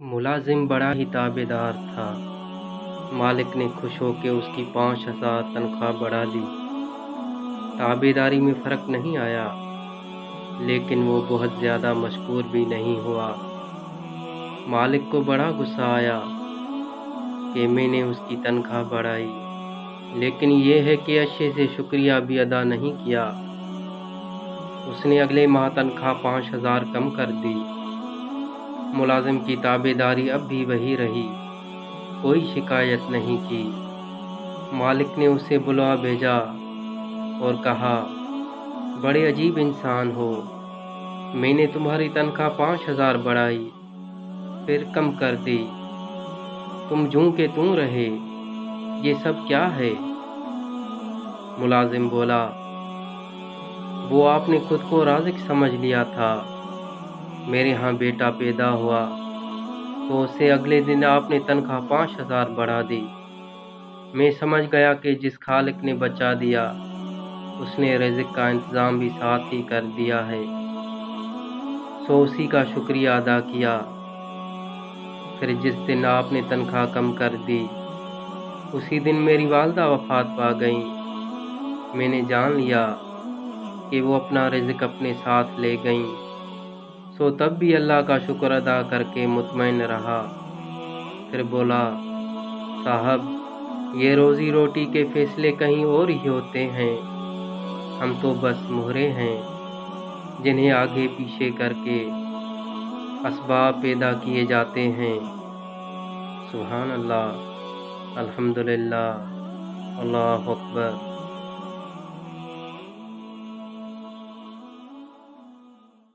मुलाजिम बड़ा ही ताबेदार था। मालिक ने खुश होकर उसकी 5,000 तनख्वाह बढ़ा दी। ताबेदारी में फ़र्क नहीं आया, लेकिन वो बहुत ज़्यादा मशकूर भी नहीं हुआ। मालिक को बड़ा गुस्सा आया कि मैंने उसकी तनख्वाह बढ़ाई, लेकिन ये है कि अच्छे से शुक्रिया भी अदा नहीं किया। उसने अगले माह तनख्वाह 5,000 कम कर दी। मुलाजिम की ताबेदारी अब भी वही रही, कोई शिकायत नहीं की। मालिक ने उसे बुला भेजा और कहा, बड़े अजीब इंसान हो, मैंने तुम्हारी तनख्वाह 5,000 बढ़ाई, फिर कम कर दी। तुम जूं के त्यों रहे, ये सब क्या है? मुलाजिम बोला, वो आपने खुद को राज़िक समझ लिया था। मेरे यहाँ बेटा पैदा हुआ तो उसे अगले दिन आपने तनख्वाह 5,000 बढ़ा दी। मैं समझ गया कि जिस खालिक ने बचा दिया, उसने रिज़्क़ का इंतज़ाम भी साथ ही कर दिया है, सो उसी का शुक्रिया अदा किया। फिर जिस दिन आपने तनख्वाह कम कर दी, उसी दिन मेरी वालदा वफ़ात पा गईं। मैंने जान लिया कि वो अपना रिज़्क़ अपने साथ ले गईं, सो तब भी अल्लाह का शुक्र अदा करके मुतमईन रहा। फिर बोला, साहब, ये रोज़ी रोटी के फ़ैसले कहीं और ही होते हैं। हम तो बस मोहरे हैं, जिन्हें आगे पीछे करके असबाब पैदा किए जाते हैं। सुभान अल्लाह, अल्हम्दुलिल्लाह, अल्लाहु अकबर।